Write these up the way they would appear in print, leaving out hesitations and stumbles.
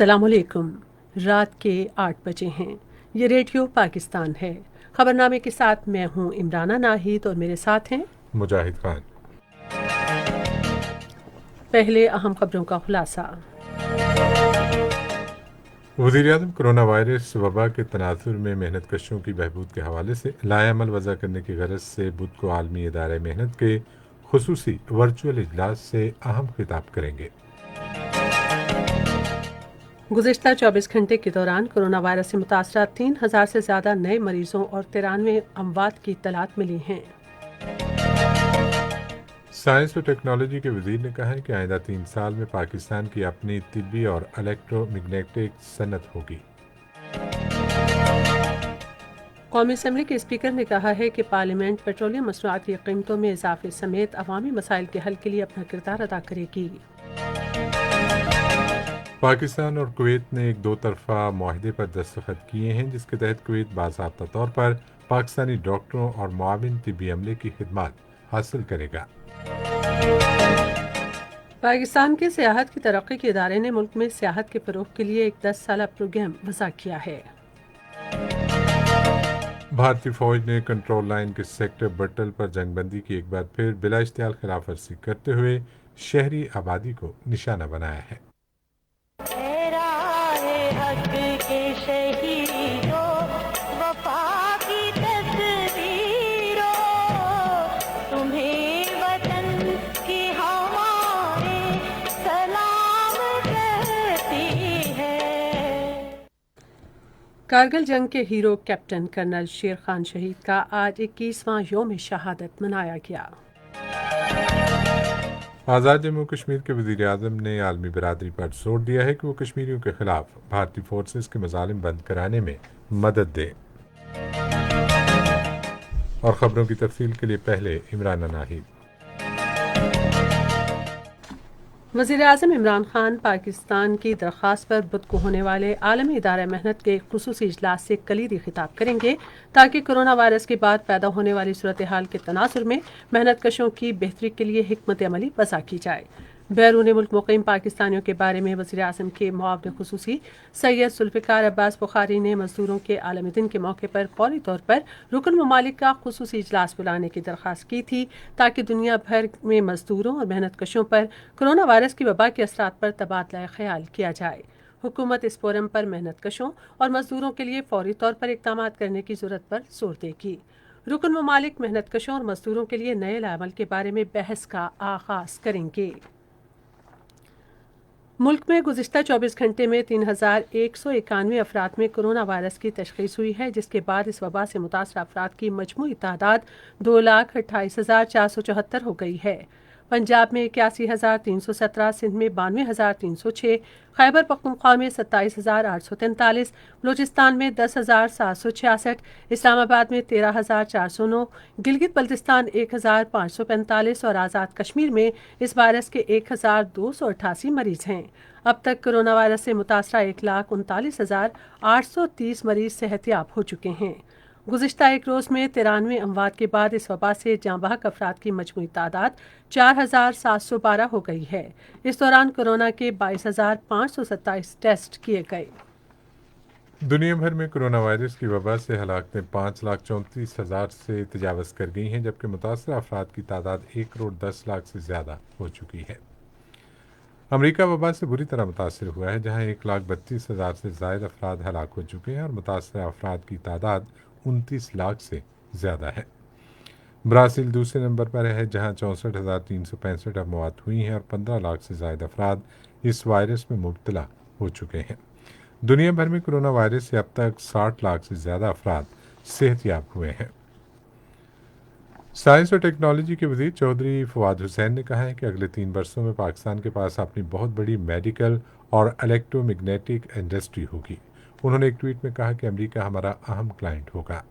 अस्सलाम वालेकुम। रात के 8 बजे हैं। ये रेडियो पाकिस्तान है। खबरनामे के साथ मैं हूँ इमराना नाहिद और मेरे साथ हैं मुजाहिद खान। पहले अहम खबरों का खुलासा। वज़ीर-ए-आज़म कोरोना वायरस वबा के तनाजुर में मेहनत कशों की बहबूद के हवाले से लाएअमल वज़ा करने की गरज से बुध को आलमी इदारे मेहनत के खुसूसी वर्चुअल इजलास से अहम खिताब करेंगे। गुज़िश्ता 24 घंटे के दौरान कोरोना वायरस से मुतासरा 3000 से ज़्यादा नए मरीजों और 93 अमवात की इत्तलात मिली हैं। साइंस और टेक्नोलॉजी के वज़ीर ने कहा है कि आइंदा 3 साल में पाकिस्तान की अपनी तिब्बी और इलेक्ट्रोमैग्नेटिक सनत होगी। कौमी असम्बली के स्पीकर ने कहा है कि पार्लियामेंट पेट्रोलियम मसनूआत की कीमतों में इजाफे समेत अवामी मसाइल के हल के लिए अपना किरदार अदा करेगी। पाकिस्तान और कुवैत ने एक 2 तरफ़ा मुआहदे पर दस्तखत किए हैं, जिसके तहत कुवैत बाज़ाब्ता तौर पर पाकिस्तानी डॉक्टरों और मुआविन तिब्बी अमले की खिदमात हासिल करेगा। पाकिस्तान के सियाहत की तरक्की के इदारे ने मुल्क में सियाहत के फ़रोग़ के लिए एक 10 साला प्रोग्राम वज़ा किया है। भारतीय फौज ने कंट्रोल लाइन के सेक्टर बट्टल पर जंगबंदी की एक बार फिर बिला इश्तियाल खिलाफ वर्जी करते हुए शहरी आबादी को निशाना बनाया है। कारगिल जंग के हीरो कैप्टन कर्नल शेर खान शहीद का आज 21वां यौम शहादत मनाया गया। आज़ाद जम्मू कश्मीर के वज़ीर आज़म ने आलमी बरादरी पर जोर दिया है कि वो कश्मीरियों के खिलाफ भारतीय फोर्सेस के मजालिम बंद कराने में मदद दे। और ख़बरों की तफसील के लिए पहले इमरान नाहिद। वज़ीर आज़म इमरान खान पाकिस्तान की दरख्वास्त पर बुध को होने वाले आलमी इदारा मेहनत के खुसूसी इजलास से कलीदी खिताब करेंगे, ताकि कोरोना वायरस के बाद पैदा होने वाली सूरत हाल के तनासुर में मेहनत कशों की बेहतरी के लिए हिकमत अमली वज़ा की जाए। बैरून मुल्क मुक़ीम पाकिस्तानियों के बारे में वज़ीर आज़म के मुआविन खुसूसी सैयद जुल्फ़िकार अब्बास बुखारी ने मज़दूरों के आलमी दिन के मौके पर फौरी तौर पर रुकन ममालिक का खुसूसी इजलास बुलाने की दरख्वास्त की थी, ताकि दुनिया भर में मज़दूरों और मेहनत कशों पर कोरोना वायरस की वबा के असरात पर तबादला ख्याल किया जाए। हुकूमत इस फोरम पर मेहनत कशों और मज़दूरों के लिए फौरी तौर पर इक़दाम करने की ज़रूरत पर जोर देगी। रुकन ममालिक मेहनत कशों और मज़दूरों के लिए नए लामल के बारे में बहस का आगाज़ करेंगे। मुल्क में गुज़िश्ता 24 घंटे में 3191 अफराद में कोरोना वायरस की तशख़ीस हुई है, जिसके बाद इस वबा से मुतासर अफराद की मजमूई तादाद 2,28,474 हो गई है। पंजाब में 81,317, सिंध में 92,306, खैबर पख्तूनख्वा में 27,843, बलूचिस्तान में 10,766, इस्लामाबाद में 13,409, गिलगित बल्तिस्तान 1,545 और आज़ाद कश्मीर में इस वायरस के 1,288 मरीज हैं। अब तक कोरोना वायरस से मुतासरा 1,39,830 मरीज सेहतयाब हो चुके हैं। गुज़िश्ता एक रोज़ में 93 अमवात के बाद इस वबा से जाँबहक अफराद की मजमूई तादाद 4,712 हो गई है। इस दौरान कोरोना के 22,527 टेस्ट किए गए। दुनिया भर में कोरोना वायरस की वबा से हलाकतें 5,34,000 से तजावज़ कर गई हैं, जबकि मुतासर अफराद की तादाद 1,10,00,000 से ज़्यादा हो चुकी है। अमरीका वबा से बुरी तरह मुतासर हुआ है, जहाँ 1,32,000 से ज़ायद अफराद हलाक हो चुके हैं और मुतासर अफराद की तादाद 29 लाख से ज़्यादा है। ब्राज़ील दूसरे नंबर पर है, जहाँ 64,365 अमवात हुई हैं और 15 लाख से ज़ायद अफराद इस वायरस में मुब्तला हो चुके हैं। दुनिया भर में कोरोना वायरस से अब तक 60 लाख से ज़्यादा अफराद सेहतयाब हुए हैं। साइंस और टेक्नोलॉजी के वज़ीर चौधरी फवाद हुसैन ने कहा है कि अगले 3 वर्षों में पाकिस्तान के पास अपनी बहुत बड़ी मेडिकल और इलेक्ट्रोमैग्नेटिक इंडस्ट्री होगी। उन्होंने एक ट्वीट में कहा कि अमेरिका हमारा अहम क्लाइंट होगा।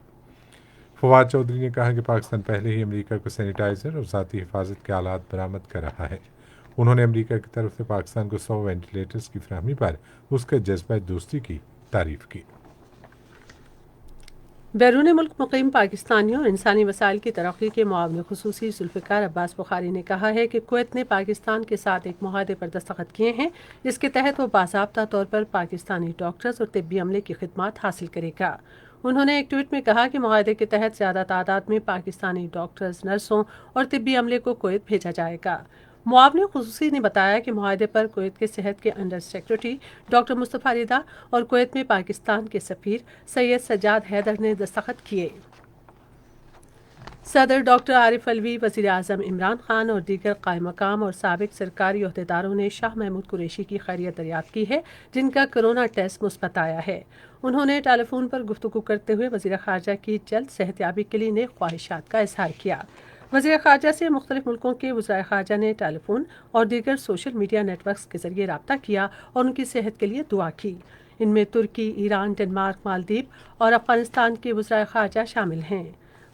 फवाद चौधरी ने कहा कि पाकिस्तान पहले ही अमेरिका को सैनिटाइज़र और ज़ाती हिफाजत के आलात बरामद कर रहा है। उन्होंने अमेरिका की तरफ से पाकिस्तान को 100 वेंटिलेटर्स की फराहमी पर उसके जज्बा दोस्ती की तारीफ की। بیرون ملک مقیم پاکستانیوں اور انسانی وسائل کی ترقی کے معاون خصوصی ذوالفقار عباس بخاری نے کہا ہے کہ کویت نے پاکستان کے ساتھ ایک معاہدے پر دستخط کیے ہیں جس کے تحت وہ باضابطہ طور پر پاکستانی ڈاکٹرز اور طبی عملے کی خدمات حاصل کرے گا۔ انہوں نے ایک ٹویٹ میں کہا کہ معاہدے کے تحت زیادہ تعداد میں پاکستانی ڈاکٹرز، نرسوں اور طبی عملے کو کویت بھیجا جائے گا۔ معاون خصوصی نے بتایا کہ معاہدے پر کویت کے صحت کے انڈر سیکرٹری ڈاکٹر مصطفیٰ رضا اور کویت میں پاکستان کے سفیر سید سجاد حیدر نے دستخط کیے۔ صدر ڈاکٹر عارف علوی، وزیر اعظم عمران خان اور دیگر قائم مقام اور سابق سرکاری عہدیداروں نے شاہ محمود قریشی کی خیریت دریافت کی ہے جن کا کرونا ٹیسٹ مثبت آیا ہے۔ انہوں نے ٹیلی فون پر گفتگو کرتے ہوئے وزیر خارجہ کی جلد صحت یابی کے لیے نیک خواہشات کا اظہار کیا۔ وزیر خارجہ سے مختلف ملکوں کے وزرائے خارجہ نے ٹیلی فون اور دیگر سوشل میڈیا نیٹ ورکس کے ذریعے رابطہ کیا اور ان کی صحت کے لیے دعا کی۔ ان میں ترکی، ایران، ڈنمارک، مالدیپ اور افغانستان کے وزرائے خارجہ شامل ہیں۔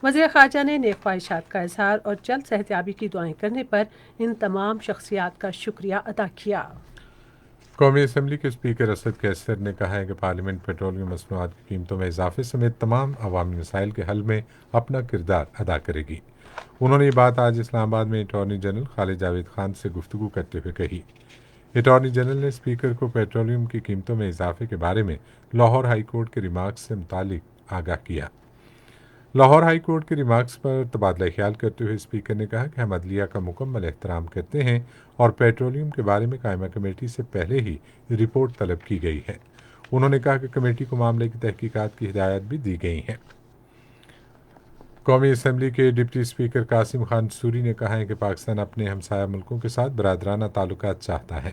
وزیر خارجہ نے نیک خواہشات کا اظہار اور جلد صحت یابی کی دعائیں کرنے پر ان تمام شخصیات کا شکریہ ادا کیا۔ قومی اسمبلی کے اسپیکر اسد قیصر نے کہا ہے کہ پارلیمنٹ پیٹرولیم مصنوعات کی قیمتوں میں اضافے سمیت تمام عوامی مسائل کے حل میں اپنا کردار ادا کرے گی۔ انہوں نے یہ بات آج اسلام آباد میں اٹارنی جنرل خالد جاوید خان سے گفتگو کرتے ہوئے کہی۔ اٹارنی جنرل نے اسپیکر کو پیٹرولیم کی قیمتوں میں اضافے کے بارے میں لاہور ہائی کورٹ کے ریمارکس سے متعلق آگاہ کیا۔ لاہور ہائی کورٹ کے ریمارکس پر تبادلہ خیال کرتے ہوئے اسپیکر نے کہا کہ ہم عدلیہ کا مکمل احترام کرتے ہیں اور پیٹرولیم کے بارے میں قائمہ کمیٹی سے پہلے ہی رپورٹ طلب کی گئی ہے۔ انہوں نے کہا کہ کمیٹی کو معاملے کی تحقیقات کی ہدایات بھی دی گئی ہیں۔ قومی اسمبلی کے deputy speaker Qasim Khan sorry نے کہا ہے کہ پاکستان اپنے ہمسایہ ملکوں کے ساتھ برادرانہ تعلقات چاہتا ہے۔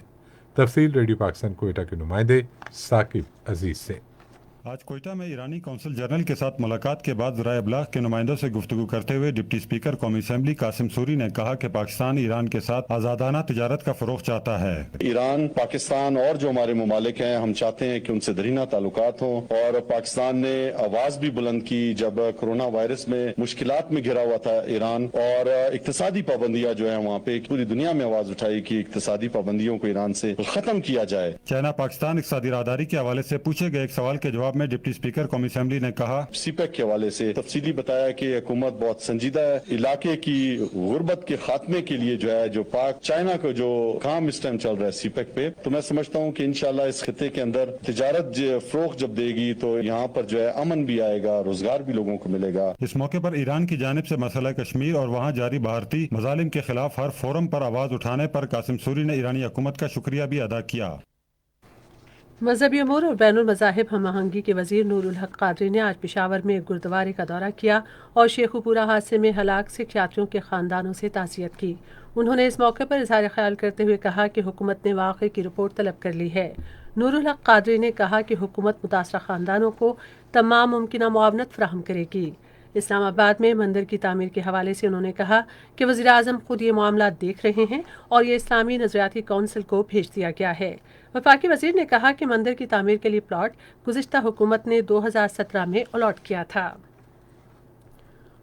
تفصیل ریڈیو پاکستان کوئٹہ کے نمائندے ثاقب عزیز سے۔ آج کوئٹہ میں ایرانی کونسل جنرل کے ساتھ ملاقات کے بعد ذرائع ابلاغ کے نمائندوں سے گفتگو کرتے ہوئے ڈپٹی اسپیکر قومی اسمبلی قاسم سوری نے کہا کہ پاکستان ایران کے ساتھ آزادانہ تجارت کا فروغ چاہتا ہے۔ ایران، پاکستان اور جو ہمارے ممالک ہیں، ہم چاہتے ہیں کہ ان سے درینہ تعلقات ہوں، اور پاکستان نے آواز بھی بلند کی جب کرونا وائرس میں مشکلات میں گھرا ہوا تھا ایران، اور اقتصادی پابندیاں جو ہیں وہاں پہ پوری دنیا میں آواز اٹھائی کہ اقتصادی پابندیوں کو ایران سے ختم کیا جائے۔ چائنا پاکستان اقتصادی راہداری کے حوالے سے پوچھے گئے ایک سوال کے جواب میں ڈپٹی اسپیکر قومی اسمبلی نے کہا، سی پیک کے حوالے سے تفصیلی بتایا کہ حکومت بہت سنجیدہ ہے علاقے کی غربت کے خاتمے کے لیے جو پاک چائنا کا جو کام اس ٹائم چل رہا ہے سی پیک پہ، تو میں سمجھتا ہوں کہ انشاءاللہ اس خطے کے اندر تجارت فروغ جب دے گی تو یہاں پر امن بھی آئے گا، روزگار بھی لوگوں کو ملے گا۔ اس موقع پر ایران کی جانب سے مسئلہ کشمیر اور وہاں جاری بھارتی مظالم کے خلاف ہر فورم پر آواز اٹھانے پر قاسم سوری نے ایرانی حکومت کا شکریہ بھی ادا کیا۔ مذہبی امور اور بین المذاہب ہم آہنگی کے وزیر نور الحق قادری نے آج پشاور میں ایک گردوارے کا دورہ کیا اور شیخوپورہ حادثے میں ہلاک سکھ یاتریوں کے خاندانوں سے تعزیت کی۔ انہوں نے اس موقع پر اظہار خیال کرتے ہوئے کہا کہ حکومت نے واقعے کی رپورٹ طلب کر لی ہے۔ نور الحق قادری نے کہا کہ حکومت متاثرہ خاندانوں کو تمام ممکنہ معاونت فراہم کرے گی۔ اسلام آباد میں مندر کی تعمیر کے حوالے سے انہوں نے کہا کہ وزیر اعظم خود یہ معاملات دیکھ رہے ہیں اور یہ اسلامی نظریاتی کونسل کو بھیج دیا گیا ہے۔ وفاقی وزیر نے کہا کہ مندر کی تعمیر کے لیے پلاٹ گزشتہ حکومت نے 2017 میں الاٹ کیا تھا۔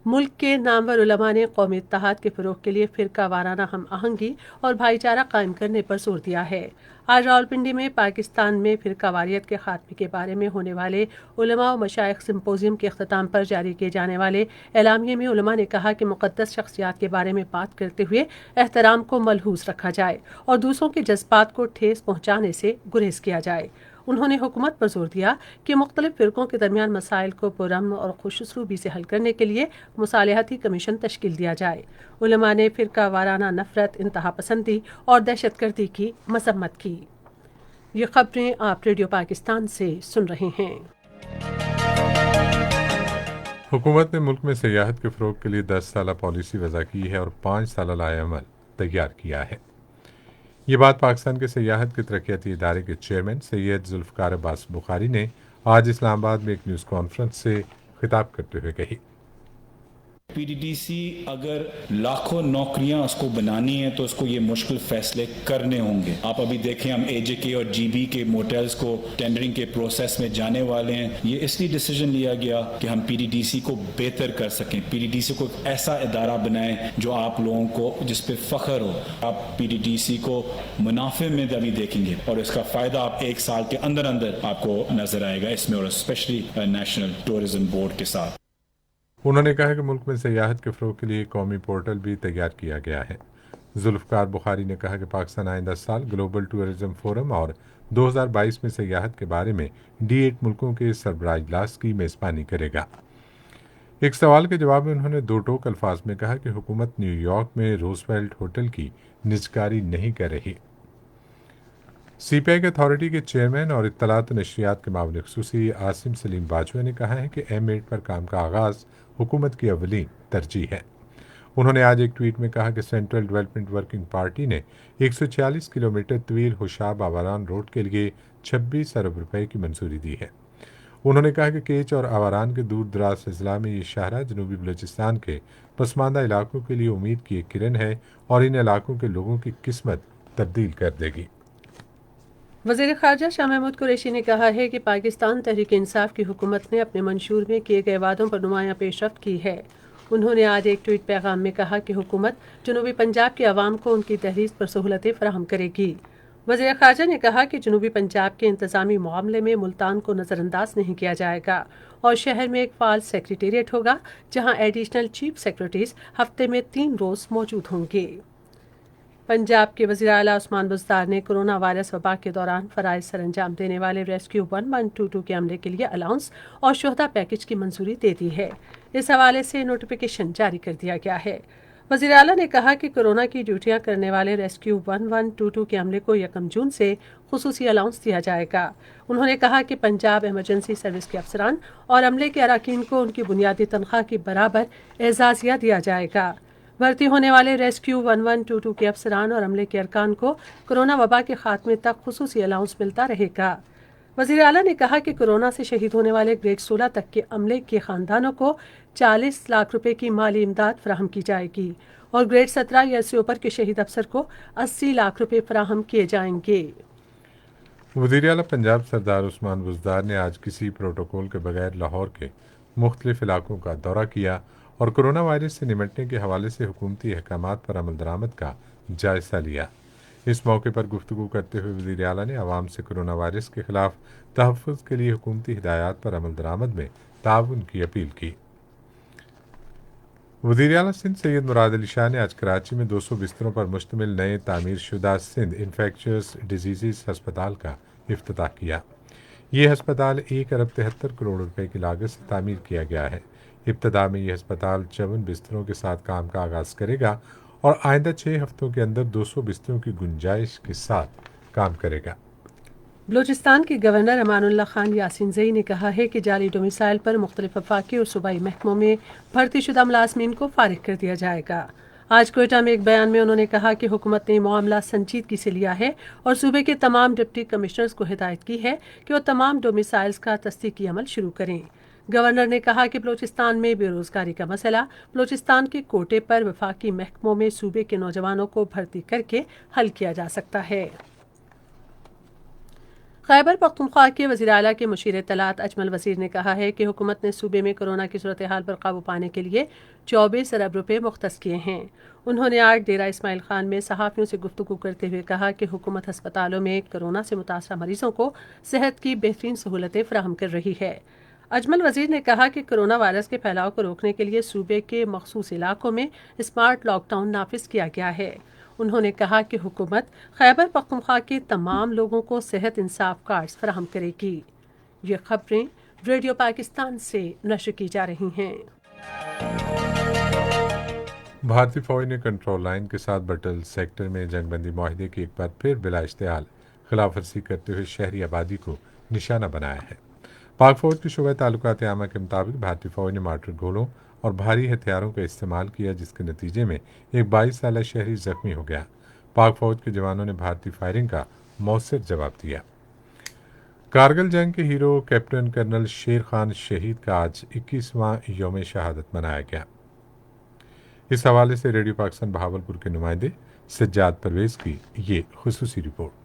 ملک کے نامور علماء نے قومی اتحاد کے فروغ کے لیے فرقہ وارانہ ہم آہنگی اور بھائی چارہ قائم کرنے پر زور دیا ہے۔ آج راولپنڈی میں پاکستان میں فرقہ واریت کے خاتمے کے بارے میں ہونے والے علماء و مشائخ سمپوزیم کے اختتام پر جاری کیے جانے والے اعلامیے میں علماء نے کہا کہ مقدس شخصیات کے بارے میں بات کرتے ہوئے احترام کو ملحوظ رکھا جائے اور دوسروں کے جذبات کو ٹھیس پہنچانے سے گریز کیا جائے۔ انہوں نے حکومت پر زور دیا کہ مختلف فرقوں کے درمیان مسائل کو پرامن اور خوش اسلوبی سے حل کرنے کے لیے مصالحتی کمیشن تشکیل دیا جائے۔ علماء نے فرقہ وارانہ نفرت، انتہا پسندی اور دہشت گردی کی مذمت کی۔ یہ خبریں آپ ریڈیو پاکستان سے سن رہے ہیں۔ حکومت نے ملک میں سیاحت کے فروغ کے لیے 10 سالہ پالیسی وضع کی ہے اور 5 سالہ لائحہ عمل تیار کیا ہے۔ یہ بات پاکستان کے سیاحت کے ترقیاتی ادارے کے چیئرمین سید ذوالفقار عباس بخاری نے آج اسلام آباد میں ایک نیوز کانفرنس سے خطاب کرتے ہوئے کہی۔ پی ڈی ڈی سی اگر لاکھوں نوکریاں اس کو بنانی ہیں تو اس کو یہ مشکل فیصلے کرنے ہوں گے۔ آپ ابھی دیکھیں ہم اے جے کے اور جی بی کے موٹلز کو ٹینڈرنگ کے پروسیس میں جانے والے ہیں۔ یہ اس لیے ڈیسیجن لیا گیا کہ ہم پی ڈی ڈی سی کو بہتر کر سکیں، پی ڈی ڈی سی کو ایک ایسا ادارہ بنائیں جو آپ لوگوں کو جس پہ فخر ہو۔ آپ پی ڈی ڈی سی کو منافع میں ابھی دیکھیں گے اور اس کا فائدہ آپ 1 سال کے اندر آپ کو نظر آئے گا اس میں، اور اسپیشلی نیشنل ٹورزم بورڈ کے ساتھ۔ انہوں نے کہا کہ ملک میں سیاحت کے فروغ کے لیے قومی پورٹل بھی تیار کیا گیا ہے۔ ذوالفقار بخاری نے کہا کہ پاکستان آئندہ سال گلوبل ٹورزم فورم اور 2022 میں سیاحت کے بارے میں D8 ملکوں کے سربراہ اجلاس کی میزبانی کرے گا۔ ایک سوال کے جواب میں انہوں نے دو ٹوک الفاظ میں کہا کہ حکومت نیو یارک میں روزویلٹ ہوٹل کی نجکاری نہیں کر رہی۔ سی پیک اتھارٹی کے چیئرمین اور اطلاعات و نشریات کے معاون خصوصی عاصم سلیم باجوہ نے کہا ہے کہ M8 پر کام کا آغاز حکومت کی اولین ترجیح ہے۔ انہوں نے آج ایک ٹویٹ میں کہا کہ سینٹرل ڈیولپمنٹ ورکنگ پارٹی نے 146 کلومیٹر طویل ہوشاب آوران روڈ کے لیے 26 ارب روپے کی منظوری دی ہے۔ انہوں نے کہا کہ کیچ اور آوران کے دور دراز اضلاع میں یہ شاہراہ جنوبی بلوچستان کے پسماندہ علاقوں کے لیے امید کی ایک کرن ہے اور ان علاقوں کے لوگوں کی قسمت تبدیل کر دے گی۔ وزیر خارجہ شاہ محمود قریشی نے کہا ہے کہ پاکستان تحریک انصاف کی حکومت نے اپنے منشور میں کیے گئے وعدوں پر نمایاں پیش رفت کی ہے۔ انہوں نے آج ایک ٹویٹ پیغام میں کہا کہ حکومت جنوبی پنجاب کے عوام کو ان کی تحریر پر سہولتیں فراہم کرے گی۔ وزیر خارجہ نے کہا کہ جنوبی پنجاب کے انتظامی معاملے میں ملتان کو نظر انداز نہیں کیا جائے گا اور شہر میں ایک فعال سیکریٹریٹ ہوگا جہاں ایڈیشنل چیف سیکریٹریز ہفتے میں 3 روز موجود ہوں گے۔ پنجاب کے وزیر اعلیٰ عثمان بزدار نے کرونا وائرس وبا کے دوران فرائض سر انجام دینے والے ریسکیو 1122 کے عملے کے لیے الاؤنس اور شہداء پیکج کی منظوری دے دی ہے۔ اس حوالے سے نوٹیفیکیشن جاری کر دیا گیا ہے۔ وزیر اعلیٰ نے کہا کہ کورونا کی ڈیوٹیاں کرنے والے ریسکیو 1122 کے عملے کو 1 جون سے خصوصی الاؤنس دیا جائے گا۔ انہوں نے کہا کہ پنجاب ایمرجنسی سروس کے افسران اور عملے کے اراکین کو ان کی بنیادی تنخواہ کے برابر اعزازیہ دیا جائے گا۔ بھرتی ہونے والے ریسکیو 1122 کے افسران اور عملے کے ارکان کو کورونا وبا کے خاتمے تک خصوصی الاؤنس ملتا رہے گا۔ وزیر اعلیٰ نے کہا کہ کورونا سے شہید ہونے والے گریڈ 16 تک کے عملے کے خاندانوں کو 40 لاکھ روپے کی مالی امداد فراہم کی جائے گی اور گریڈ 17 یا اس سے اوپر کے شہید افسر کو 80 لاکھ روپے فراہم کیے جائیں گے۔ وزیر اعلیٰ پنجاب سردار عثمان بزدار نے آج کسی پروٹوکول کے بغیر لاہور کے مختلف علاقوں کا دورہ کیا اور کرونا وائرس سے نمٹنے کے حوالے سے حکومتی احکامات پر عمل درآمد کا جائزہ لیا۔ اس موقع پر گفتگو کرتے ہوئے وزیر اعلیٰ نے عوام سے کرونا وائرس کے خلاف تحفظ کے لیے حکومتی ہدایات پر عمل درآمد میں تعاون کی اپیل کی۔ وزیر اعلیٰ سندھ سید مراد علی شاہ نے آج کراچی میں 200 بستروں پر مشتمل نئے تعمیر شدہ سندھ انفیکشس ڈیزیزز ہسپتال کا افتتاح کیا۔ یہ ہسپتال 1 ارب 73 کروڑ روپے کی لاگت سے تعمیر کیا گیا ہے۔ ابتدا میں یہ ہسپتال 54 بستروں کے ساتھ کام کا آغاز کرے گا اور آئندہ 6 ہفتوں کے اندر 200 بستروں کی گنجائش کے ساتھ کام کرے گا۔ بلوچستان کے گورنر امان اللہ خان یاسین زئی نے کہا ہے کہ جعلی ڈومیسائل پر مختلف وفاقی اور صوبائی محکموں میں بھرتی شدہ ملازمین کو فارغ کر دیا جائے گا۔ آج کوئٹہ میں ایک بیان میں انہوں نے کہا کہ حکومت نے معاملہ سنجیدگی سے لیا ہے اور صوبے کے تمام ڈپٹی کمشنرز کو ہدایت کی ہے کہ وہ تمام ڈومیسائلز کا تصدیقی عمل شروع کریں۔ گورنر نے کہا کہ بلوچستان میں بے روزگاری کا مسئلہ بلوچستان کے کوٹے پر وفاقی محکموں میں صوبے کے نوجوانوں کو بھرتی کر کے حل کیا جا سکتا ہے۔ خیبر پختونخوا کے وزیر اعلیٰ کے مشیر اطلاعات اجمل وزیر نے کہا ہے کہ حکومت نے صوبے میں کورونا کی صورتحال پر قابو پانے کے لیے 24 ارب روپے مختص کیے ہیں۔ انہوں نے آج ڈیرہ اسماعیل خان میں صحافیوں سے گفتگو کرتے ہوئے کہا کہ حکومت ہسپتالوں میں کورونا سے متاثرہ مریضوں کو صحت کی بہترین سہولتیں فراہم کر رہی ہے۔ اجمل وزیر نے کہا کہ کورونا وائرس کے پھیلاؤ کو روکنے کے لیے صوبے کے مخصوص علاقوں میں اسمارٹ لاک ڈاؤن نافذ کیا گیا ہے۔ انہوں نے کہا کہ حکومت خیبر پختونخوا کے تمام لوگوں کو صحت انصاف کارڈز فراہم کرے گی۔ یہ خبریں ریڈیو پاکستان سے نشر کی جا رہی ہیں۔ بھارتی فوج نے کنٹرول لائن کے ساتھ بٹل سیکٹر میں جنگ بندی معاہدے کی ایک بار پھر بلا اشتعال خلاف ورزی کرتے ہوئے شہری آبادی کو نشانہ بنایا ہے۔ پاک فوج کے شعبہ تعلقات عامہ کے مطابق بھارتی فوج نے مارٹر گولوں اور بھاری ہتھیاروں کا استعمال کیا جس کے نتیجے میں ایک 22 سالہ شہری زخمی ہو گیا۔ پاک فوج کے جوانوں نے بھارتی فائرنگ کا مؤثر جواب دیا۔ کارگل جنگ کے hero captain colonel Sher Khan شہید کا آج 21واں یوم شہادت منایا گیا۔ اس حوالے سے ریڈیو پاکستان بہاولپور کے نمائندے سجاد پرویز کی یہ خصوصی رپورٹ۔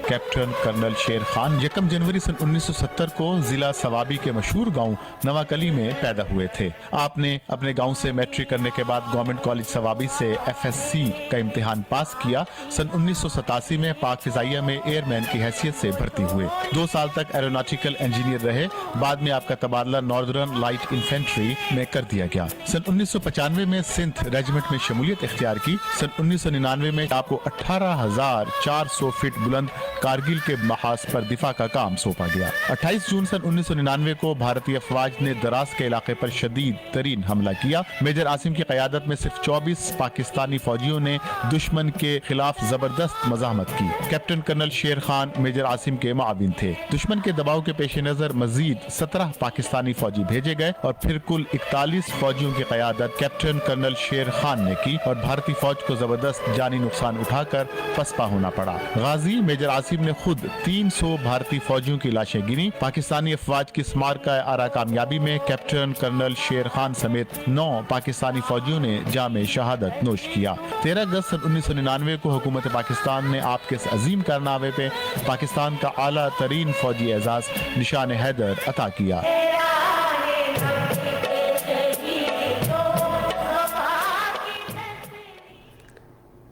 کیپٹن कैप्टन कर्नल शेर खान 1 जनवरी सन 1970 को जिला सवाबी के मशहूर गांव नवाकली में पैदा हुए थे। आपने अपने गांव से मैट्रिक करने के बाद गवर्नमेंट कॉलेज सवाबी से FSC का इम्तिहान पास किया। सन 1987 में पाक फिजाइया में एयरमैन की हैसियत से भर्ती हुए। 2 साल तक एरोनॉटिकल इंजीनियर रहे। बाद में आपका तबादला नॉर्दर्न लाइट इन्फेंट्री में कर दिया गया। सन 1995 में सिंध रेजिमेंट में शमूलियत इख्तियार की। सन 1999 में आपको 18,400 फीट बुलंद कारगिल के महाज पर दिफा का काम सौंपा गया। 28 जून सन 1999 को भारतीय अफवाज ने दराज के इलाके पर शदीद तरीन हमला किया। मेजर आसिम की क़यादत में सिर्फ 24 पाकिस्तानी फौजियों ने दुश्मन के खिलाफ जबरदस्त मज़ाहमत की। कैप्टन कर्नल शेर खान मेजर आसिम के मुआविन थे। दुश्मन के दबाव के पेश नज़र मजीद 17 पाकिस्तानी फौजी भेजे गए और फिर कुल 41 फौजियों की क़यादत कैप्टन कर्नल शेर खान ने की और भारतीय फौज को जबरदस्त जानी नुकसान उठाकर पसपा होना पड़ा। गाजी मेजर आसिम ने खुद 300 भारतीय फौजियों की लाशें गिनी। पाकिस्तानी अफवाज की स्मारका आरा कामयाबी में कैप्टन कर्नल शेर खान समेत 9 पाकिस्तानी फौजियों ने जामे शहादत नोश किया। 13 अगस्त सन 1999 को हुकूमत पाकिस्तान ने आपके इस अजीम कारनामे पे पाकिस्तान का आला तरीन फौजी एजाज निशान हैदर अता किया।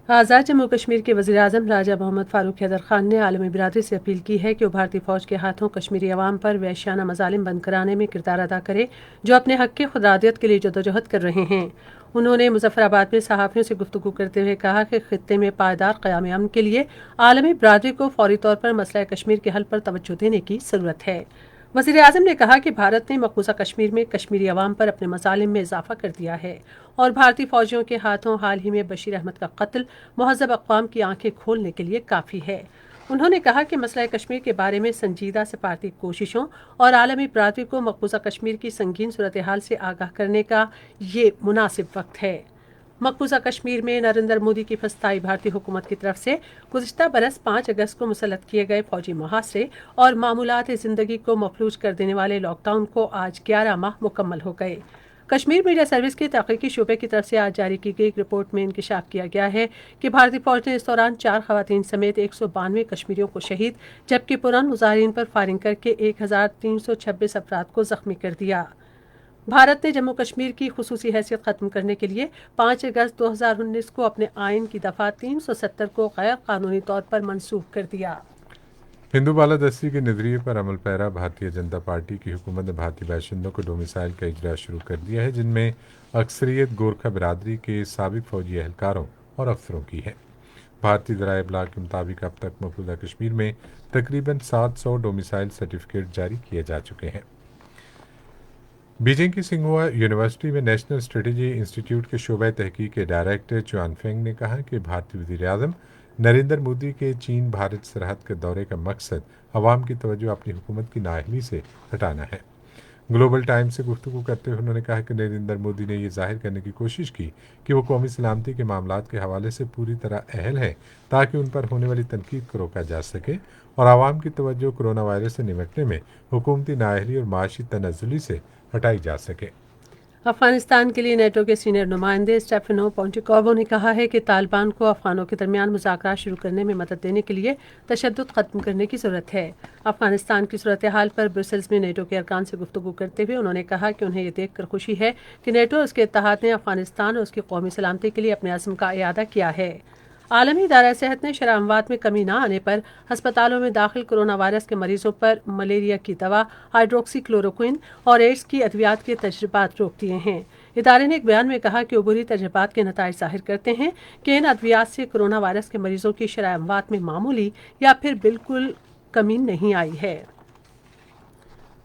आज़ाद जम्मू कश्मीर के वज़ीर-ए-आज़म राजा मोहम्मद फ़ारूक हैदर खान ने आलमी बिरादरी से अपील की है कि वो भारतीय फ़ौज के हाथों कश्मीरी अवाम पर वहशियाना मज़ालिम बंद कराने में किरदार अदा करे, जो अपने हक़ की खुदरादियत के लिए जदोजहद कर रहे हैं। उन्होंने मुज़फ़्फ़राबाद में सहाफ़ियों से गुफ्तगू करते हुए कहा कि ख़ित्ते में पायदार क़याम अमन के लिए आलमी बिरादरी को फ़ौरी तौर पर मसला कश्मीर के हल पर तवज्जो देने की ज़रूरत है। वज़ीर-ए-आज़म ने कहा कि भारत ने मक़बूज़ा कश्मीर में कश्मीरी अवाम पर अपने मज़ालिम में इजाफ़ा कर दिया है और भारतीय फ़ौजियों के हाथों हाल ही में बशीर अहमद का कत्ल महज़ब अक़वाम की आंखें खोलने के लिए काफ़ी है। उन्होंने कहा कि मसला कश्मीर के बारे में संजीदा सफारती कोशिशों और आलमी बिरादरी को मक़बूज़ा कश्मीर की संगीन सूरत हाल से आगाह करने का ये मुनासिब वक्त है। मक़बूज़ा कश्मीर में नरेंद्र मोदी की फस्ताई भारतीय हुकूमत की तरफ से गुज़िश्ता बरस 5 अगस्त को मुसल्लत किए गए फौजी मुहासरे और मामूलात ज़िंदगी को मफलूज कर देने वाले लॉकडाउन को आज 11 माह मुकम्मल हो गए। कश्मीर मीडिया सर्विस के तहक़ीक़ी शोबे की तरफ से आज जारी की गई एक रिपोर्ट में इंकशाफ किया गया है कि भारतीय फौज ने इस दौरान 4 ख़वातीन समेत 192 कश्मीरियों को शहीद जबकि पुरान मुजाहिरीन पर फायरिंग करके 1326 अफराद को ज़ख्मी कर दिया। भारत ने जम्मू कश्मीर की खुसूसी हैसियत ख़त्म करने के लिए 5 अगस्त 2019 को अपने आइन की दफ़ा 370 को गैर कानूनी तौर पर मनसूख कर दिया। हिंदू बालादस्ती के नजरिए पर अमल पैरा भारतीय जनता पार्टी की हुकूमत ने भारतीय बाशिंदों को डोमिसाइल का इजरा शुरू कर दिया है, जिनमें अक्सरियत गोरखा बिरादरी के साबिक फौजी एहलकारों और अफसरों की है। भारतीय ज़राए इब्लाग के मुताबिक अब तक मफरूज़ा कश्मीर में तकरीबन 700 डोमिसाइल सर्टिफिकेट जारी किए जा चुके हैं। बीजिंग की सिंघुआ यूनिवर्सिटी में नेशनल स्ट्रेटजी इंस्टीट्यूट के शोबे तहकीक के डायरेक्टर चुआन फेंग ने कहा कि भारतीय वज़ीर-ए-आज़म नरेंद्र मोदी के चीन भारत सरहद के दौरे का मकसद अवाम की तवज्जो अपनी हुकूमत की नाअहली से हटाना है। ग्लोबल टाइम्स से गुफ्तगू करते हुए उन्होंने कहा कि नरेंद्र मोदी ने यह जाहिर करने की कोशिश की कि वो कौमी सलामती के मामलात के हवाले से पूरी तरह अहल है ताकि उन पर होने वाली तनकीद को रोका जा सके और आवाम की तवज्जो कोरोना वायरस से निपटने में हुकूमती नाअहली और माशी तनज़्ज़ुली से हटाई जा सके। अफगानिस्तान के लिए नेटो के सीनियर नुमाइंदे स्टेफनो पोंटिकोवो ने कहा है कि तालिबान को अफगानों के दरमियान मुज़ाकरात शुरू करने में मदद देने के लिए तशद्दुद ख़त्म करने की ज़रूरत है। अफगानिस्तान की सूरत हाल पर ब्रसेल्स में नेटो के अरकान से गुफ्तगू करते हुए उन्होंने कहा कि उन्हें यह देखकर खुशी है कि नेटो और उसके इत्तेहाद ने अफगानिस्तान और उसकी कौमी सलामती के लिए अपने अज़्म का इयादा किया है। आलमी इदारा सेहत ने शरह अमवात में कमी न आने पर हस्पतालों में दाखिल कोरोना वायरस के मरीजों पर मलेरिया की दवा, हाइड्रोक्सी क्लोरोक्विन और एड्स की अद्वियात के तजर्बात रोक दिए हैं। इदारे ने एक बयान में कहा कि उबूरी तजर्बात के नताइज जाहिर करते हैं कि इन अद्वियात से कोरोना वायरस के मरीजों की शरह अमवात में मामूली या फिर बिल्कुल कमी नहीं आई है।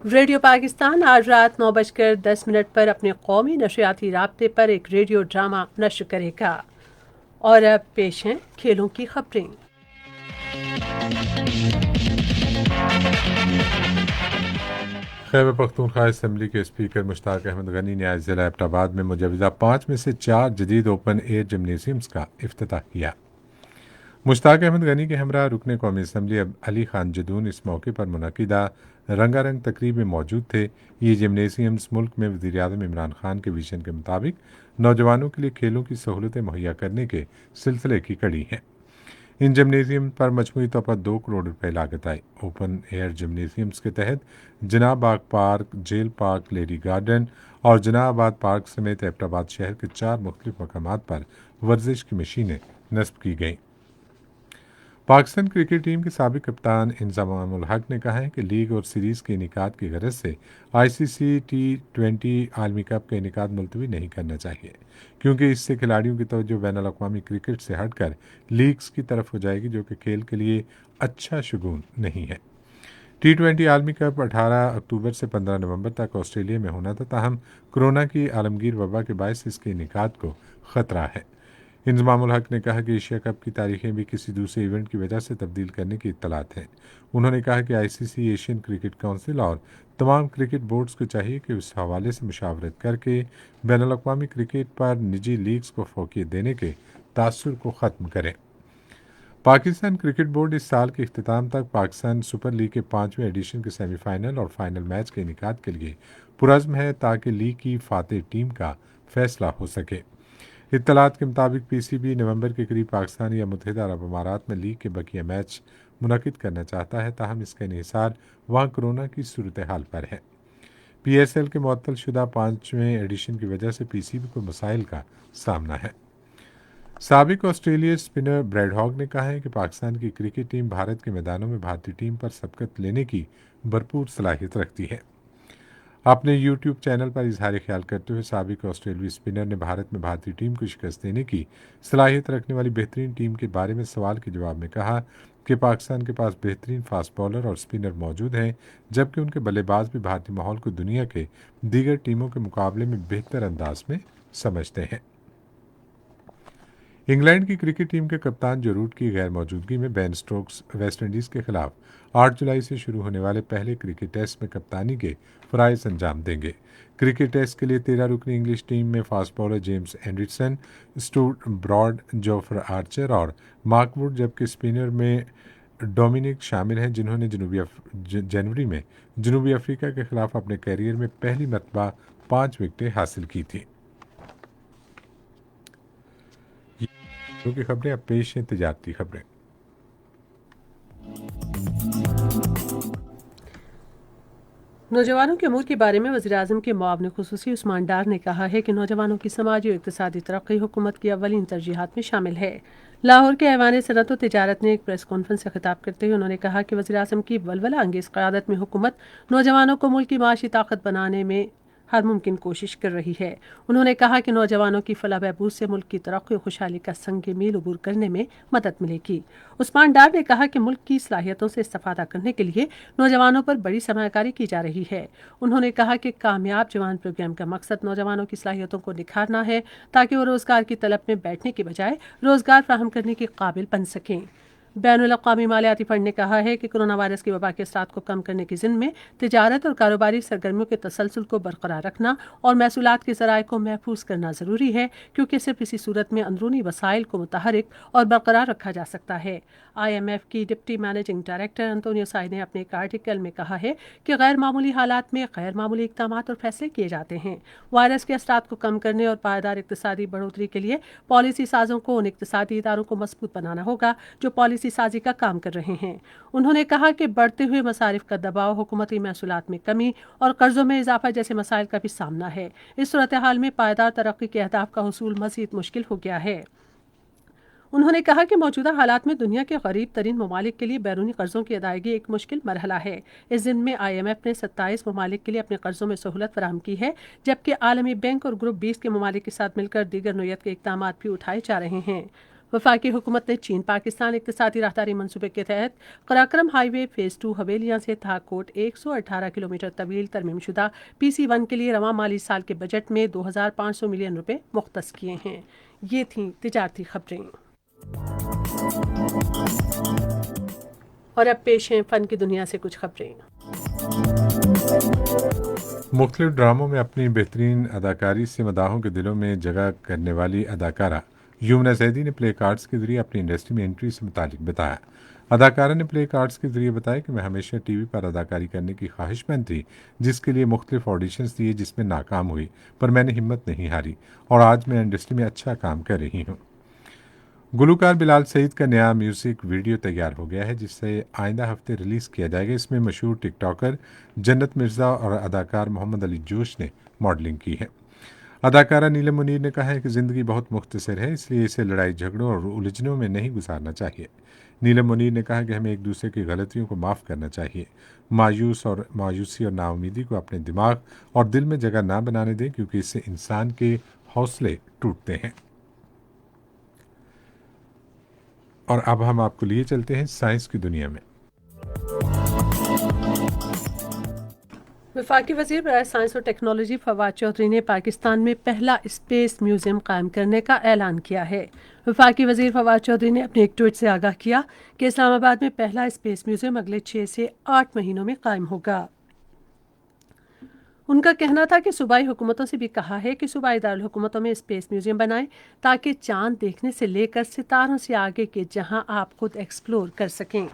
रेडियो पाकिस्तान आज रात 9:10 पर अपने कौमी नशरियाती राब्ते पर एक रेडियो ड्रामा नश्र करेगा। और अब पेश हैं खेलों की खबरें। खैबर पख्तूनख्वा असम्बली के स्पीकर मुश्ताक अहमद गनी ने आज ज़िला एबटाबाद में मुजवज़ा 5 में से 4 जदीद ओपन एयर जिमनेशियम्स का इफ्तिताह किया। मुश्ताक अहमद गनी के हमरा रुकने कौमी असम्बली अली खान जदून इस मौके पर मुनक़िदा रंगारंग तकरीब में मौजूद थे। ये जिमनेशियम्स मुल्क में वज़ीर-ए-आज़म इमरान खान के विजन के मुताबिक नौजवानों के लिए खेलों की सहूलतें मुहैया करने के सिलसिले की कड़ी हैं। ان जिम्नेजियम पर मजमूई तौर पर 2 करोड़ रुपए लागत आई। ओपन एयर जिम्नेजियम्स के तहत जनाब बाग park, jail park, lady garden और जनाबाद पार्क समेत एबटाबाद शहर के 4 मुख्तलिफ मकामात पर वर्जिश की मशीनें नस्ब की गईं। पाकिस्तान क्रिकेट टीम के साबिक कप्तान इंजाम उल हक ने कहा है कि लीग और सीरीज के इनेकाद की गरज से ICC T20 आलमी कप का इनेकाद मुलतवी नहीं करना चाहिए, क्योंकि इससे खिलाड़ियों की तवज्जो बैनुल-अक़वामी क्रिकेट से हटकर लीग्स की तरफ हो जाएगी, जो कि खेल के लिए अच्छा शगुन नहीं है। T20 आलमी कप 18 अक्टूबर से 15 नवंबर तक ऑस्ट्रेलिया में होना था, ताहम कोरोना की आलमगीर वबा के बायस इसके इनेकाद को खतरा है। इंजमाम उल हक ने कहा कि एशिया कप की तारीखें भी किसी दूसरे इवेंट की वजह से तब्दील करने की इत्तलात हैं। उन्होंने कहा कि ICC, एशियन क्रिकेट काउंसिल और तमाम क्रिकेट बोर्ड्स को चाहिए कि उस हवाले से मुशावरत करके बैनुल-अक़वामी क्रिकेट पर निजी लीग्स को फौकियत देने के तासुर को ख़त्म करें। पाकिस्तान क्रिकेट बोर्ड इस साल के इख्तिताम तक पाकिस्तान सुपर लीग के 5वें एडिशन के सेमीफाइनल और फाइनल मैच के इनेकाद के लिए पुरज़्म है, ताकि लीग की फातेह टीम का फैसला हो सके। इत्तलात के मुताबिक PCB नवंबर के करीब पाकिस्तान या मुत्तहिदा अरब अमारात में लीग के बकिया मैच मुनक़िद करना चाहता है, ताहम इसका इन्हिसार वहाँ कोरोना की सूरत हाल पर है। PSL के मुअत्तल शुदा 5वें एडिशन की वजह से PCB को मसाइल का सामना है। साबिक ऑस्ट्रेलियाई स्पिनर ब्रैड हॉग ने कहा है कि पाकिस्तान की क्रिकेट टीम भारत के मैदानों में भारतीय टीम पर सबकत लेने की भरपूर सलाहियत रखती है। अपने YouTube चैनल पर इजहार ख्याल करते हुए साबिक ऑस्ट्रेलियाई स्पिनर ने भारत में भारतीय टीम को शिकस्त देने की सलाहियत रखने वाली बेहतरीन टीम के बारे में सवाल के जवाब में कहा कि पाकिस्तान के पास बेहतरीन फास्ट बॉलर और स्पिनर मौजूद हैं, जबकि उनके बल्लेबाज भी भारतीय माहौल को दुनिया के दीगर टीमों के मुकाबले में बेहतर अंदाज में समझते हैं। इंग्लैंड की क्रिकेट टीम के कप्तान जो रूट की गैर मौजूदगी में बेन स्टोक्स वेस्ट इंडीज़ के खिलाफ 8 जुलाई से शुरू होने वाले पहले क्रिकेट टेस्ट में कप्तानी के फ़राइज़ अंजाम देंगे। क्रिकेट टेस्ट के लिए 13 रुकनी इंग्लिश टीम में fast bowler James Anderson, Stuart Broad, Jofra Archer और मार्क वुड, जबकि स्पिनर में डोमिनिक शामिल हैं, जिन्होंने जनवरी में जनूबी अफ्रीका के खिलाफ अपने कैरियर में पहली मरतबा 5 विकेटें हासिल की थी। की खबरें अब पेश हैं तिजारती खबरें। नौजवानों के अमूर के बारे में वज़ीर-ए-आज़म के मुआविन ख़ुसूसी उस्मान डार ने कहा है कि नौजवानों की समाजी और इक़्तिसादी तरक्की हुकूमत की अव्वलीन तरजीहात में शामिल है। लाहौर के ऐवान सनअत व तिजारत ने एक प्रेस कॉन्फ्रेंस से खिताब करते हुए उन्होंने कहा कि वज़ीर-ए-आज़म की वलवला अंगेज़ क़यादत में हुकूमत नौजवानों को मुल्क की माशी ताकत बनाने में हर मुमकिन कोशिश कर रही है। उन्होंने कहा कि नौजवानों की फलाह बहबूद से मुल्क की तरक्की और खुशहाली का संग मील अबूर करने में मदद मिलेगी। उस्मान डार ने कहा कि मुल्क की सलाहियतों से इस्तेफादा करने के लिए नौजवानों पर बड़ी सरमायाकारी की जा रही है। उन्होंने कहा कि कामयाब जवान प्रोग्राम का मकसद नौजवानों की सलाहियतों को निखारना है, ताकि वो रोज़गार की तलब में बैठने के बजाय रोज़गार फराहम करने के काबिल बन सकें। बैनुल-अक़वामी मालियाती फंड ने कहा है कि कोरोना वायरस की वबा के असरात को कम करने के ज़िम्मे में तिजारत और कारोबारी सरगर्मियों के तसलसल को बरकरार रखना और महसूलात के ज़राए को महफूज करना ज़रूरी है, क्योंकि सिर्फ इसी सूरत में अंदरूनी वसाइल को मुतहरिक और बरकरार रखा जा सकता है। IMF की deputy managing director Antonio Sai ने अपने एक आर्टिकल में कहा है कि गैर मामूली हालात में गैर मामूली इक़दामात और फैसले किए जाते हैं। वायरस के असरात को कम करने और पायदार इक़्तिसादी बढ़ोतरी के लिए पॉलिसी साजों को उन इक़्तिसादी इदारों को मजबूत बनाना होगा जो पॉलिसी साजी का काम कर रहे हैं। उन्होंने कहा कि बढ़ते हुए मसारिफ का दबाव, हुकूमती महसूलात में कमी और कर्जों में इजाफा जैसे मसाइल का भी सामना है। इस सूरत हाल में पायदार तरक्की के अहदाफ का हुसूल मज़ीद मुश्किल हो गया है। उन्होंने कहा कि मौजूदा हालात में दुनिया के गरीब तरीन ममालिक के लिए बैरूनी कर्जों की अदायगी एक मुश्किल मरहला है। इस दिन में IMF ने 27 ममालिक के लिए अपने कर्जों में सहूलत फराहम की है, जबकि आलमी बैंक और ग्रुप 20 के ममालिक के साथ मिलकर दीगर नोयत के इक़दाम भी उठाए जा रहे हैं। वफाकी हुकूमत ने चीन पाकिस्तान इक़्तिसादी राहदारी मनसूबे के तहत कराक्रम हाईवे फ़ेज़ 2 हवेलियां से थाकोट 118 किलोमीटर तवील तरमीमशुदा PC1 के लिए रवां माली साल के बजट में 2500 मिलियन रुपए मुख्तस किए हैं। ये थीं तिजारती खबरें। और अब पेश हैं फ़न की दुनिया से कुछ खबरें। मुख्तलिफ ड्रामों में अपनी बेहतरीन अदाकारी से मदाहों के दिलों में जगह करने वाली अदाकारा यमुना ज़ैदी ने प्ले कार्ड्स के जरिए अपनी इंडस्ट्री में एंट्री से मुतालिक बताया। अदाकारा ने प्ले कार्ड्स के जरिए बताया कि मैं हमेशा टीवी पर अदाकारी करने की ख्वाहिशमंद थी, जिसके लिए मुख्तलिफ ऑडिशंस दिए, जिसमें नाकाम हुई, पर मैंने हिम्मत नहीं हारी और आज मैं इंडस्ट्री में अच्छा काम कर रही हूँ। گلوکار بلال سعید کا نیا میوزک ویڈیو تیار ہو گیا ہے جسے آئندہ ہفتے ریلیز کیا جائے گا۔ اس میں مشہور ٹک ٹاکر جنت مرزا اور اداکار محمد علی جوش نے ماڈلنگ کی ہے۔ اداکارہ نیلم منیر نے کہا ہے کہ زندگی بہت مختصر ہے، اس لیے اسے لڑائی جھگڑوں اور الجھنوں میں نہیں گزارنا چاہیے۔ نیلم منیر نے کہا کہ ہمیں ایک دوسرے کی غلطیوں کو معاف کرنا چاہیے، مایوسی اور نا امیدی کو اپنے دماغ اور دل میں جگہ نہ بنانے دیں، کیونکہ اس سے انسان کے حوصلے ٹوٹتے ہیں۔ اور اب ہم آپ کو لیے چلتے ہیں سائنس کی دنیا میں۔ وفاقی وزیر برائے سائنس اور ٹیکنالوجی فواد چودھری نے پاکستان میں پہلا اسپیس میوزیم قائم کرنے کا اعلان کیا ہے۔ وفاقی وزیر فواد چودھری نے اپنے ایک ٹویٹ سے آگاہ کیا کہ اسلام آباد میں پہلا اسپیس میوزیم اگلے 6 سے 8 مہینوں میں قائم ہوگا۔ ان کا کہنا تھا کہ صوبائی حکومتوں سے بھی کہا ہے کہ صوبائی دارالحکومتوں میں اسپیس میوزیم بنائیں تاکہ چاند دیکھنے سے لے کر ستاروں سے آگے کے جہاں آپ خود ایکسپلور کر سکیں۔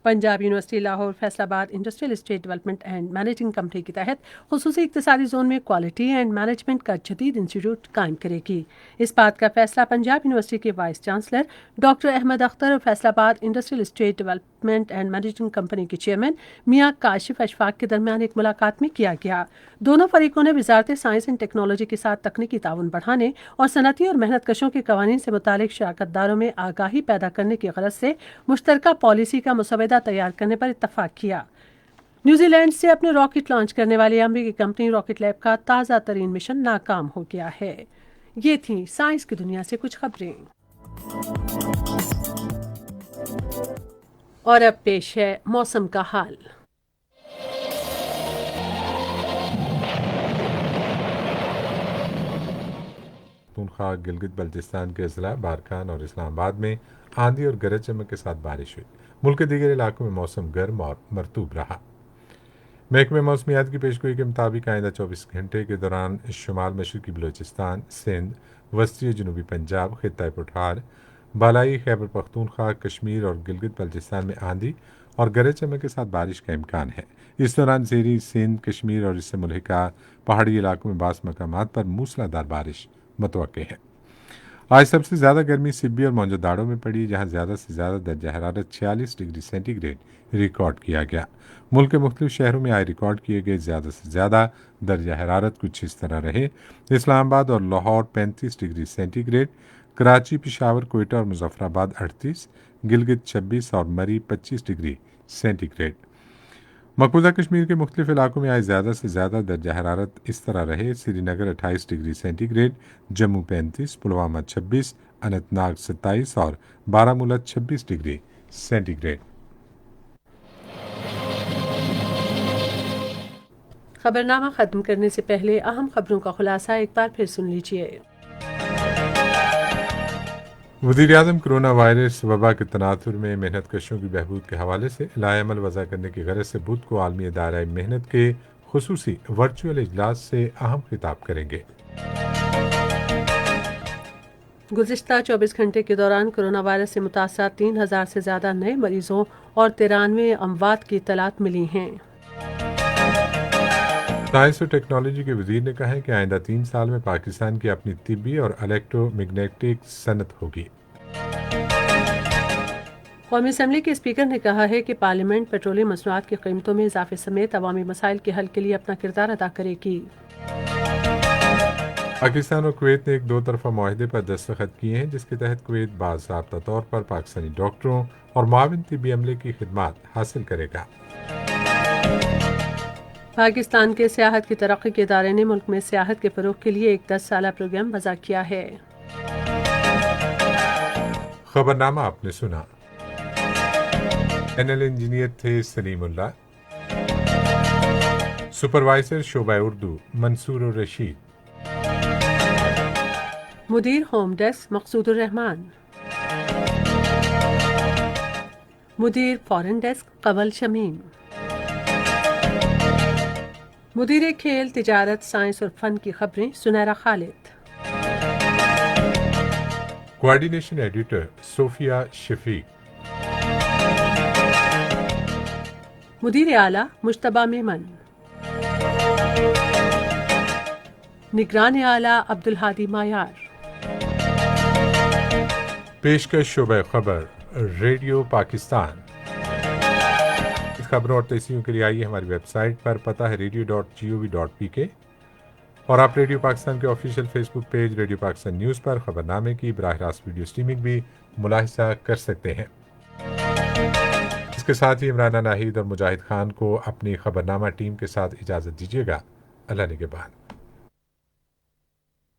پنجاب یونیورسٹی لاہور فیصل آباد industrial estate development and managing company کے تحت خصوصی اقتصادی زون میں کوالٹی اینڈ مینجمنٹ کا جدید انسٹیٹیوٹ قائم کرے گی۔ اس بات کا فیصلہ پنجاب یونیورسٹی کے vice chancellor doctor Ahmed Akhtar اور Faisalabad industrial estate development and managing company کے چیئرمین میاں کاشف اشفاق کے درمیان ایک ملاقات میں کیا گیا۔ دونوں فریقوں نے وزارت سائنس اینڈ ٹیکنالوجی کے ساتھ تکنیکی تعاون بڑھانے اور صنعتی اور محنت کشوں کے قوانین سے متعلق شراکت داروں میں آگاہی پیدا کرنے کی غرض سے مشترکہ پالیسی کا مسودہ تیار کرنے پر اتفاق کیا۔ نیوزی لینڈ سے اپنے راکٹ لانچ کرنے والی امریکی کمپنی راکٹ لیب کا تازہ ترین مشن ناکام ہو گیا ہے۔ یہ تھیں سائنس کی دنیا سے کچھ خبریں، اور اب پیش ہے موسم کا حال۔ پختونخوا گلگت بلتستان کے اضلاع بارکان اور اسلام آباد میں آندھی اور گرج چمک کے ساتھ بارش ہوئی۔ ملک کے دیگر علاقوں میں موسم گرم اور مرطوب رہا۔ محکمہ موسمیات کی پیشگوئی کے مطابق آئندہ 24 گھنٹے کے دوران شمال مشرقی بلوچستان، سندھ، وسطی جنوبی پنجاب، خطہ پٹھار، بالائی خیبر پختونخوا، کشمیر اور گلگت بلتستان میں آندھی اور گرج چمک کے ساتھ بارش کا امکان ہے۔ اس دوران زیریں سندھ، کشمیر اور اس سے ملحقہ پہاڑی علاقوں میں بعض مقامات پر موسلا دھار بارش متوقع ہے۔ آج سب سے زیادہ گرمی سبی اور موئنجو داڑو میں پڑی، جہاں زیادہ سے زیادہ درجہ حرارت 46 ڈگری سینٹی گریڈ ریکارڈ کیا گیا۔ ملک کے مختلف شہروں میں آج ریکارڈ کیے گئے زیادہ سے زیادہ درجہ حرارت کچھ اس طرح رہے: اسلام آباد اور Lahore 35 degree centigrade, Karachi, Peshawar, Quetta اور مظفر آباد 38، گلگت 26 اور مری 25 ڈگری سینٹی گریڈ۔ مقبوضہ کشمیر کے مختلف علاقوں میں آج زیادہ سے زیادہ درجہ حرارت اس طرح رہے: Srinagar 28 degree centigrade, Jammu 35، Pulwama 26، Anantnag 27 اور بارہمولہ 26 ڈگری سینٹی گریڈ۔ خبرنامہ ختم کرنے سے پہلے اہم خبروں کا خلاصہ ایک بار پھر سن لیجیے۔ وزیر اعظم کرونا وائرس وبا کے تناظر میں محنت کشوں کی بہبود کے حوالے سے لائحہ عمل وضع کرنے کی غرض سے بدھ کو عالمی ادارہ محنت کے خصوصی ورچوئل اجلاس سے اہم خطاب کریں گے۔ گزشتہ 24 گھنٹے کے دوران کرونا وائرس سے متاثرہ 3000 سے زیادہ نئے مریضوں اور 93 اموات کی اطلاعات ملی ہیں۔ سائنس اور ٹیکنالوجی کے وزیر نے کہا ہے کہ آئندہ 3 سال میں پاکستان کی اپنی طبی اور الیکٹرو میگنیٹک صنعت ہوگی۔ قومی اسمبلی کے اسپیکر نے کہا ہے کہ پارلیمنٹ پیٹرولیم مصنوعات کی قیمتوں میں اضافے سمیت عوامی مسائل کے حل کے لیے اپنا کردار ادا کرے گی۔ پاکستان اور کویت نے ایک 2 طرفہ معاہدے پر دستخط کیے ہیں، جس کے تحت کویت باضابطہ طور پر پاکستانی ڈاکٹروں اور معاون طبی عملے کی خدمات حاصل کرے گا۔ پاکستان کے سیاحت کی ترقی کے ادارے نے ملک میں سیاحت کے فروغ کے لیے ایک 10 سالہ پروگرام وضع کیا ہے۔ خبرنامہ آپ نے سنا۔ چینل انجینئر تھے سلیم اللہ، سپروائزر شعبہ اردو منصور الرشید، مدیر ہوم ڈیسک مقصود الرحمان، مدیر فورن ڈیسک قمل شمیم، مدیر کھیل تجارت سائنس اور فن کی خبریں سنیرہ خالد، کوارڈینیشن ایڈیٹر صوفیہ شفیق، مدیر اعلیٰ مجتبیٰ میمن، نگران اعلیٰ عبدالہادی مایار، پیشکش شعبہ خبر ریڈیو پاکستان۔ خبروں اور تجزیوں کے لیے آئیے ہماری ویب سائٹ پر، پتہ ہے radio.gov.pk، اور آپ ریڈیو پاکستان کے آفیشیل فیس بک پیج ریڈیو پاکستان نیوز پر خبرنامے کی براہ راست ویڈیو سٹریمنگ بھی ملاحظہ کر سکتے ہیں۔ اس کے ساتھ ہی عمران ناہید اور مجاہد خان کو اپنی خبرنامہ ٹیم کے ساتھ اجازت دیجیے گا۔ اللہ نگہبان۔